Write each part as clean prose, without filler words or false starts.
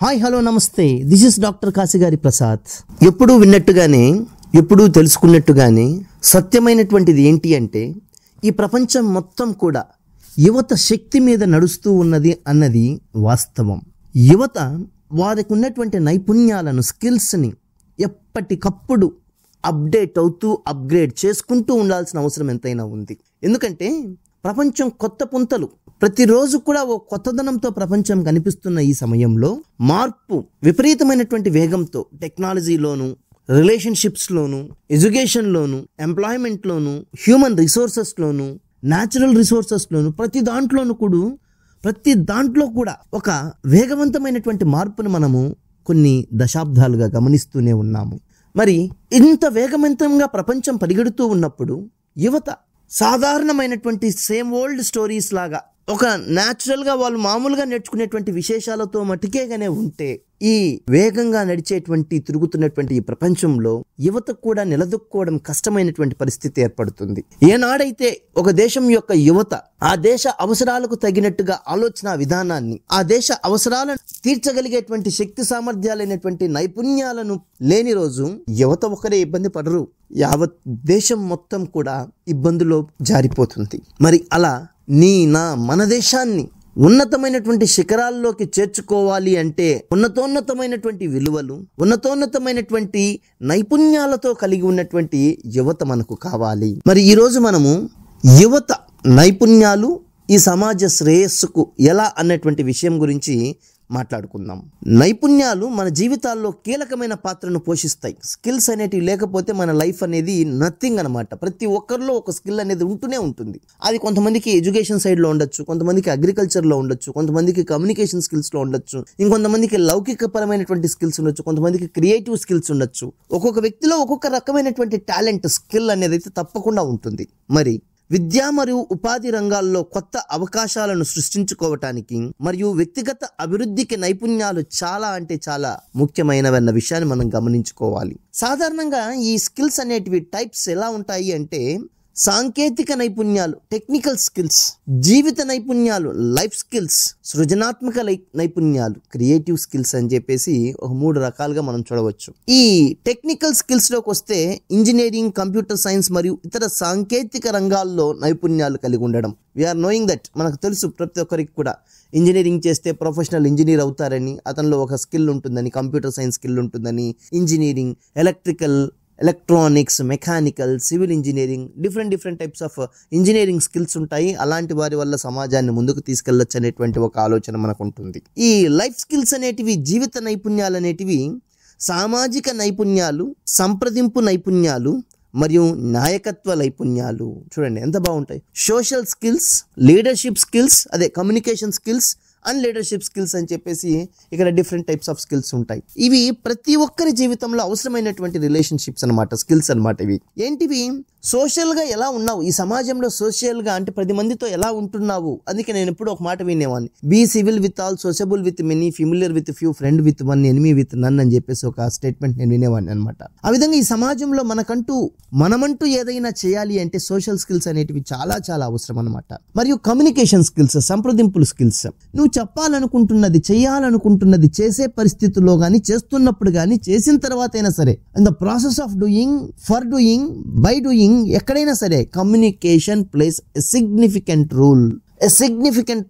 Hi hello నమస్తే, this is doctor Kasigari Prasad. ఎప్పుడూ విన్నట్టుగానే ఎప్పుడూ తెలుసుకున్నట్టుగానే సత్యమైనటువంటిది ఏంటి అంటే ఈ ప్రపంచం మొత్తం కూడా యువత శక్తి మీద నడుస్తూ ఉన్నది అన్నది వాస్తవం. యువత వారికి ఉన్నటువంటి నైపుణ్యాలను, స్కిల్స్ని ఎప్పటికప్పుడు అప్డేట్ అవుతూ అప్గ్రేడ్ చేసుకుంటూ ఉండాల్సిన అవసరం ఎంతైనా ఉంది. ఎందుకంటే ప్రపంచం కొత్త పుంతలు, ప్రతిరోజు కూడా ఓ కొత్తదనంతో ప్రపంచం కనిపిస్తున్న ఈ సమయంలో మార్పు విపరీతమైనటువంటి వేగంతో టెక్నాలజీలోను, రిలేషన్షిప్స్లోను, ఎడ్యుకేషన్లోను, ఎంప్లాయ్మెంట్లోను, హ్యూమన్ రిసోర్సెస్లోను, న్యాచురల్ రిసోర్సెస్లోను, ప్రతి దాంట్లో కూడా ఒక వేగవంతమైనటువంటి మార్పును మనము కొన్ని దశాబ్దాలుగా గమనిస్తూనే ఉన్నాము. మరి ఇంత వేగవంతంగా ప్రపంచం పరిగెడుతూ ఉన్నప్పుడు యువత సాధారణమైనటువంటి సేమ్ ఓల్డ్ స్టోరీస్ లాగా ఒక న్యాచురల్గా వాళ్ళు మామూలుగా నేర్చుకునేటువంటి విశేషాలతో మటుకేగానే ఉంటే ఈ వేగంగా నడిచేటువంటి తిరుగుతున్నటువంటి ఈ ప్రపంచంలో యువత కూడా నిలదొక్కుకోవడం కష్టమైనటువంటి పరిస్థితి ఏర్పడుతుంది. ఏనాడైతే ఒక దేశం యొక్క యువత ఆ దేశ అవసరాలకు తగినట్టుగా ఆలోచన విధానాన్ని, ఆ దేశ అవసరాలను తీర్చగలిగేటువంటి శక్తి సామర్థ్యాలైనటువంటి నైపుణ్యాలను లేని రోజు యువత ఒకరే ఇబ్బంది పడరు, యావత్ దేశం మొత్తం కూడా ఇబ్బందులో జారిపోతుంది. మరి అలా మన దేశాన్ని ఉన్నతమైనటువంటి శిఖరాల్లోకి చేర్చుకోవాలి అంటే ఉన్నతోన్నతమైనటువంటి విలువలు, ఉన్నతోన్నతమైనటువంటి నైపుణ్యాలతో కలిగి ఉన్నటువంటి యువత మనకు కావాలి. మరి ఈరోజు మనము యువత నైపుణ్యాలు ఈ సమాజ శ్రేయస్సుకు ఎలా అన్నటువంటి విషయం గురించి మాట్లాడుకుందాం. నైపుణ్యాలు మన జీవితాల్లో కీలకమైన పాత్రను పోషిస్తాయి. స్కిల్స్ అనేటివి లేకపోతే మన లైఫ్ అనేది నథింగ్ అనమాట. ప్రతి ఒక్కరిలో ఒక స్కిల్ అనేది ఉంటూనే ఉంటుంది. అది కొంతమందికి ఎడ్యుకేషన్ సైడ్లో ఉండొచ్చు, కొంతమందికి అగ్రికల్చర్లో ఉండొచ్చు, కొంతమందికి కమ్యూనికేషన్ స్కిల్స్లో ఉండొచ్చు, ఇంకొంతమందికి లౌకికపరమైనటువంటి స్కిల్స్ ఉండొచ్చు, కొంతమందికి క్రియేటివ్ స్కిల్స్ ఉండొచ్చు. ఒక్కొక్క వ్యక్తిలో ఒక్కొక్క రకమైనటువంటి టాలెంట్, స్కిల్ అనేది అయితే తప్పకుండా ఉంటుంది. మరి విద్యా మరియు ఉపాధి రంగాల్లో కొత్త అవకాశాలను సృష్టించుకోవటానికి మరియు వ్యక్తిగత అభివృద్ధికి నైపుణ్యాలు చాలా ముఖ్యమైనవన్న విషయాన్ని మనం గమనించుకోవాలి. సాధారణంగా ఈ స్కిల్స్ అనేటివి టైప్స్ ఎలా ఉంటాయి అంటే సాంకేతిక నైపుణ్యాలు, టెక్నికల్ స్కిల్స్, జీవిత నైపుణ్యాలు, లైఫ్ స్కిల్స్, సృజనాత్మక నైపుణ్యాలు, క్రియేటివ్ స్కిల్స్ అని చెప్పేసి ఒక 3 రకాలుగా మనం చూడవచ్చు. ఈ టెక్నికల్ స్కిల్స్లోకి వస్తే ఇంజనీరింగ్, కంప్యూటర్ సైన్స్ మరియు ఇతర సాంకేతిక రంగాల్లో నైపుణ్యాలు కలిగి ఉండడం. వీఆర్ నోయింగ్ దట్, మనకు తెలుసు ప్రతి ఒక్కరికి కూడా ఇంజనీరింగ్ చేస్తే ప్రొఫెషనల్ ఇంజనీర్ అవుతారని, అతనిలో ఒక స్కిల్ ఉంటుందని, కంప్యూటర్ సైన్స్ స్కిల్ ఉంటుందని, engineering, electronics, mechanical, civil engineering, different types of engineering skills ఉంటాయి. అలాంటి వారి వల్ల సమాజాన్ని ముందుకు తీసుకెళ్లొచ్చు అనేటువంటి ఒక ఆలోచన మనకు ఉంటుంది. ఈ లైఫ్ స్కిల్స్ అనేటివి, జీవిత నైపుణ్యాలు అనేటివి సామాజిక నైపుణ్యాలు, సంప్రదింపు నైపుణ్యాలు మరియు నాయకత్వ నైపుణ్యాలు. చూడండి ఎంత బాగుంటాయి. సోషల్ స్కిల్స్, లీడర్షిప్ స్కిల్స్, అదే communication skills and leadership skills అని చెప్పేసి ఇక్కడ డిఫరెంట్ టైప్స్ ఆఫ్ స్కిల్స్ ఉంటాయి. ఇవి ప్రతి ఒక్కరి జీవితంలో అవసరమైనటువంటి రిలేషన్షిప్స్ అనమాట, స్కిల్స్ అనమాట. ఇవి ఏంటివి? సోషల్గా ఎలా ఉన్నావు ఈ సమాజంలో, సోషల్గా అంటే 10 మందితో ఎలా ఉంటున్నావు. అందుకే నేను ఎప్పుడు ఒక మాట వినేవాడిని, be civil with all, sociable with many, familiar with few, friend with one, enemy with none అని చెప్పేసి ఒక స్టేట్మెంట్ నేను వినేవాడిని అనమాట. ఆ విధంగా ఈ సమాజంలో మనమంటూ ఏదైనా చేయాలి అంటే సోషల్ స్కిల్స్ అనేటివి చాలా అవసరం అనమాట. మరియు కమ్యూనికేషన్ స్కిల్స్, సంప్రదింపుల స్కిల్స్, నువ్వు చెప్పాలనుకుంటున్నది, చేయాలనుకుంటున్నది చేసే పరిస్థితుల్లో కానీ, చేస్తున్నప్పుడు కానీ, చేసిన తర్వాత అయినా సరే, in the process of doing, for doing, by doing, ఎక్కడైనా సరే communication plays a significant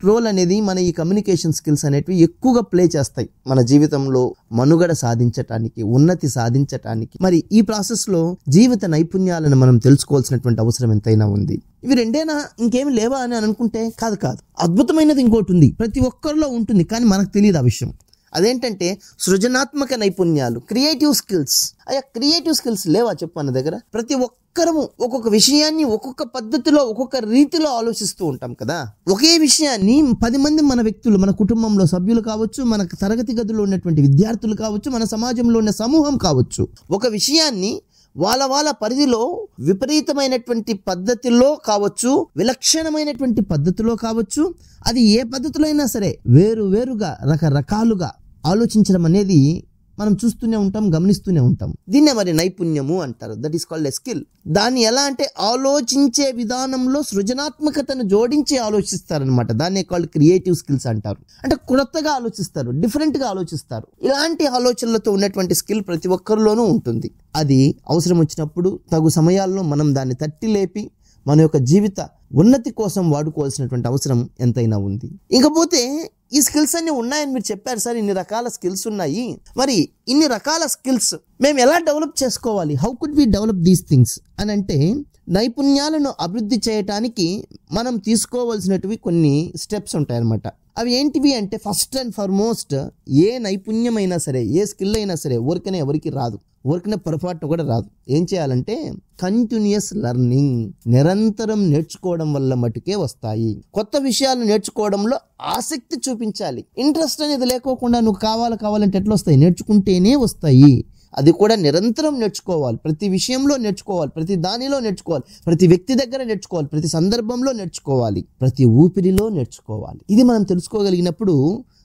role అనేది మన ఈ కమ్యూనికేషన్ స్కిల్స్ అనేటివి ఎక్కువగా ప్లే చేస్తాయి మన జీవితంలో మనుగడ సాధించటానికి, ఉన్నతి సాధించటానికి. మరి ఈ ప్రాసెస్లో జీవిత నైపుణ్యాలను మనం తెలుసుకోవాల్సినటువంటి అవసరం ఎంతైనా ఉంది. ఇవి రెండేనా, ఇంకేమి లేవా అని అనుకుంటే కాదు. అద్భుతమైనది ఇంకోటి ఉంది, ప్రతి ఒక్కరిలో ఉంటుంది, కానీ మనకు తెలియదు ఆ విషయం. అదేంటంటే సృజనాత్మక నైపుణ్యాలు, క్రియేటివ్ స్కిల్స్. క్రియేటివ్ స్కిల్స్ లేవా చెప్పు మన దగ్గర? ప్రతి ఒక్కరము ఒక్కొక్క విషయాన్ని ఒక్కొక్క పద్ధతిలో, ఒక్కొక్క రీతిలో ఆలోచిస్తూ ఉంటాం కదా. ఒకే విషయాన్ని 10 మంది మన వ్యక్తులు, మన కుటుంబంలో సభ్యులు కావచ్చు, మన తరగతి గదిలో ఉన్నటువంటి విద్యార్థులు కావచ్చు, మన సమాజంలో ఉన్న సమూహం కావచ్చు, ఒక విషయాన్ని వాళ్ళ పరిధిలో విపరీతమైనటువంటి పద్ధతిలో కావచ్చు, విలక్షణమైనటువంటి పద్ధతిలో కావచ్చు, అది ఏ పద్ధతిలో అయినా సరే వేరుగా రకరకాలుగా ఆలోచించడం అనేది మనం చూస్తూనే ఉంటాం, గమనిస్తూనే ఉంటాం. దీన్నే మరి నైపుణ్యము అంటారు. That is called a skill. దాన్ని ఎలా అంటే ఆలోచించే విధానంలో సృజనాత్మకతను జోడించి ఆలోచిస్తారనమాట. దాన్నే కాల్డ్ క్రియేటివ్ స్కిల్స్ అంటారు. అంటే కొత్తగా ఆలోచిస్తారు, డిఫరెంట్గా ఆలోచిస్తారు. ఇలాంటి ఆలోచనలతో ఉన్నటువంటి స్కిల్ ప్రతి ఒక్కరిలోనూ ఉంటుంది. అది అవసరం వచ్చినప్పుడు తగు సమయాల్లో మనం దాన్ని తట్టి లేపి మన యొక్క జీవిత ఉన్నతి కోసం వాడుకోవాల్సినటువంటి అవసరం ఎంతైనా ఉంది. ఇకపోతే ఈ స్కిల్స్ అన్ని ఉన్నాయని మీరు చెప్పారు సార్, ఇన్ని రకాల స్కిల్స్ ఉన్నాయి. మరి ఇన్ని రకాల స్కిల్స్ మేము ఎలా డెవలప్ చేసుకోవాలి? How could we develop these things అని అంటే, నైపుణ్యాలను అభివృద్ధి చేయడానికి మనం తీసుకోవాల్సినవి కొన్ని స్టెప్స్ ఉంటాయన్నమాట. అవి ఏంటివి అంటే, ఫస్ట్ అండ్ ఫార్మోస్ట్ ఏ నైపుణ్యమైనా సరే, ఏ స్కిల్ అయినా సరే ఊరికనే ఎవరికి రాదు, ఊరికనే పొరపాటు కూడా రాదు. ఏం చేయాలంటే కంటిన్యూస్ లెర్నింగ్, నిరంతరం నేర్చుకోవడం వల్ల మటుకే వస్తాయి. కొత్త విషయాలు నేర్చుకోవడంలో ఆసక్తి చూపించాలి. ఇంట్రెస్ట్ అనేది లేకోకుండా నువ్వు కావాలంటే ఎట్లా వస్తాయి? నేర్చుకుంటేనే వస్తాయి. అది కూడా నిరంతరం నేర్చుకోవాలి. ప్రతి విషయంలో నేర్చుకోవాలి, ప్రతి దానిలో నేర్చుకోవాలి, ప్రతి వ్యక్తి దగ్గర నేర్చుకోవాలి, ప్రతి సందర్భంలో నేర్చుకోవాలి, ప్రతి ఊపిరిలో నేర్చుకోవాలి. ఇది మనం తెలుసుకోగలిగినప్పుడు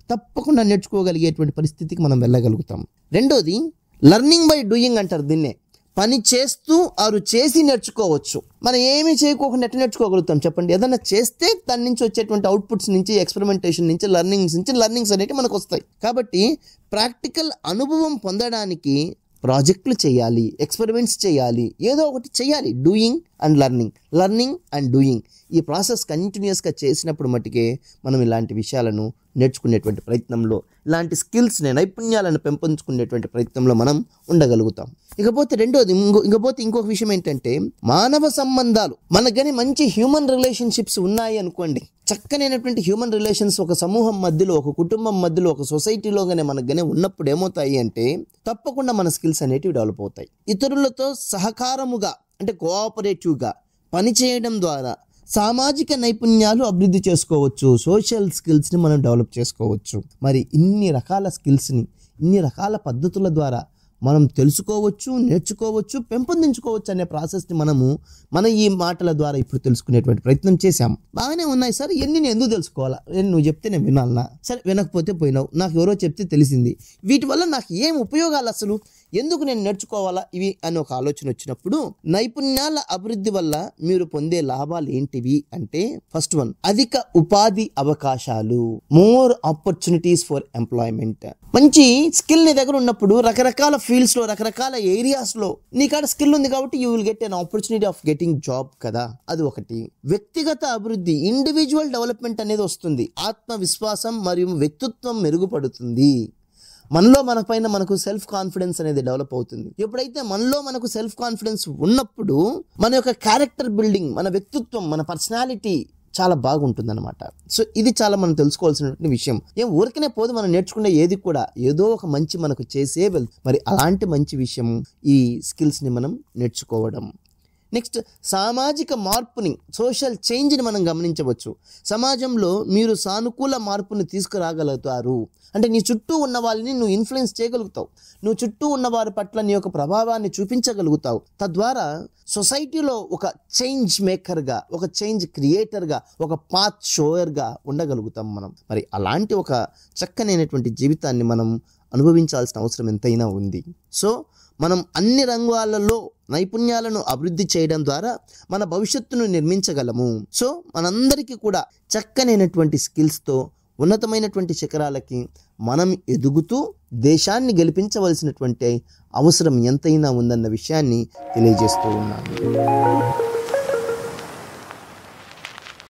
తప్పకుండా నేర్చుకోగలిగేటువంటి పరిస్థితికి మనం వెళ్ళగలుగుతాం. రెండోది లెర్నింగ్ బై డూయింగ్ అంటారు. దీన్నే పని చేస్తూ ఆరు చేసి నేర్చుకోవచ్చు. మనం ఏమీ చేయకోకుండా ఎట్లా నేర్చుకోగలుగుతాం చెప్పండి? ఏదైనా చేస్తే దాని నుంచి వచ్చేటువంటి అవుట్పుట్స్ నుంచి, ఎక్స్పెరిమెంటేషన్ నుంచి, లెర్నింగ్స్ అనేవి మనకు వస్తాయి. కాబట్టి ప్రాక్టికల్ అనుభవం పొందడానికి ప్రాజెక్టులు చేయాలి, ఎక్స్పెరిమెంట్స్ చేయాలి, ఏదో ఒకటి చేయాలి. Doing and learning and doing, ఈ ప్రాసెస్ కంటిన్యూస్గా చేసినప్పుడు మట్టుకే మనం ఇలాంటి విషయాలను నేర్చుకునేటువంటి ప్రయత్నంలో, ఇలాంటి స్కిల్స్ని, నైపుణ్యాలను పెంపొందుకునేటువంటి ప్రయత్నంలో మనం ఉండగలుగుతాం. ఇకపోతే ఇంకొక విషయం ఏంటంటే, మానవ సంబంధాలు మనకు కానీ మంచి హ్యూమన్ రిలేషన్షిప్స్ ఉన్నాయి అనుకోండి, చక్కనైనటువంటి హ్యూమన్ రిలేషన్స్ ఒక సమూహం మధ్యలో, ఒక కుటుంబం మధ్యలో, ఒక సొసైటీలోగానే మనకు కానీ ఉన్నప్పుడు ఏమవుతాయి అంటే, తప్పకుండా మన స్కిల్స్ అనేటివి డెవలప్ అవుతాయి. ఇతరులతో సహకారముగా అంటే కోఆపరేటివ్గా పనిచేయడం ద్వారా సామాజిక నైపుణ్యాలు అభివృద్ధి చేసుకోవచ్చు. సోషల్ స్కిల్స్ని మనం డెవలప్ చేసుకోవచ్చు. మరి ఇన్ని రకాల స్కిల్స్ని, ఇన్ని రకాల పద్ధతుల ద్వారా మనం తెలుసుకోవచ్చు, నేర్చుకోవచ్చు, పెంపొందించుకోవచ్చు అనే ప్రాసెస్ని మన ఈ మాటల ద్వారా ఇప్పుడు తెలుసుకునేటువంటి ప్రయత్నం చేశాం. బాగానే ఉన్నాయి సార్, నేను ఎందుకు తెలుసుకోవాలా? నువ్వు చెప్తే నేను వినాలనా? సరే, వినకపోతే పోయినావు, నాకు ఎవరో చెప్తే తెలిసింది. వీటి వల్ల నాకు ఏం ఉపయోగాలు, అసలు ఎందుకు నేను నేర్చుకోవాలా ఇవి అని ఒక ఆలోచన వచ్చినప్పుడు, నైపుణ్యాల అభివృద్ధి వల్ల మీరు పొందే లాభాలు ఏంటివి అంటే, ఫస్ట్ వన్, అధిక ఉపాధి అవకాశాలు, మోర్ ఆపర్చునిటీస్ ఫర్ ఎంప్లాయ్మెంట్. మంచి స్కిల్ నీ దగ్గర ఉన్నప్పుడు రకరకాల ఫీల్డ్స్ లో, రకరకాల ఏరియాస్ లో నీకాడ స్కిల్ ఉంది కాబట్టి you will get an opportunity of getting job కదా. అది ఒకటి. వ్యక్తిగత అభివృద్ధి, ఇండివిజువల్ డెవలప్మెంట్ అనేది వస్తుంది. ఆత్మవిశ్వాసం మరియు వ్యక్తిత్వం మెరుగుపడుతుంది. మనకు సెల్ఫ్ కాన్ఫిడెన్స్ అనేది డెవలప్ అవుతుంది. ఎప్పుడైతే మనకు సెల్ఫ్ కాన్ఫిడెన్స్ ఉన్నప్పుడు మన యొక్క క్యారెక్టర్ బిల్డింగ్, మన వ్యక్తిత్వం, మన పర్సనాలిటీ చాలా బాగుంటుంది అనమాట. సో ఇది చాలా మనం తెలుసుకోవాల్సినటువంటి విషయం. ఊరికనే పోదు మనం నేర్చుకునే ఏది కూడా, ఏదో ఒక మంచి మనకు చేసే మరి అలాంటి మంచి విషయం ఈ స్కిల్స్ని మనం నేర్చుకోవడం. నెక్స్ట్, సామాజిక మార్పుని, సోషల్ చేంజ్ని మనం గమనించవచ్చు. సమాజంలో మీరు సానుకూల మార్పుని తీసుకురాగలుగుతారు అంటే, నీ చుట్టూ ఉన్న వాళ్ళని నువ్వు ఇన్ఫ్లుయెన్స్ చేయగలుగుతావు, నువ్వు చుట్టూ ఉన్న వారి పట్ల నీ యొక్క ప్రభావాన్ని చూపించగలుగుతావు. తద్వారా సొసైటీలో ఒక చేంజ్ మేకర్గా, ఒక చేంజ్ క్రియేటర్గా, ఒక పాత్ షోయర్గా ఉండగలుగుతాం మనం. మరి అలాంటి ఒక చక్కనైనటువంటి జీవితాన్ని మనం అనుభవించాల్సిన అవసరం ఎంతైనా ఉంది. సో మనం అన్ని రంగాలలో నైపుణ్యాలను అభివృద్ధి చేయడం ద్వారా మన భవిష్యత్తును నిర్మించగలము. సో మనందరికీ కూడా చక్కనైనటువంటి స్కిల్స్తో ఉన్నతమైనటువంటి శిఖరాలకి మనం ఎదుగుతూ దేశాన్ని గెలిపించవలసినటువంటి అవసరం ఎంతైనా ఉందన్న విషయాన్ని తెలియజేస్తూ ఉన్నాను.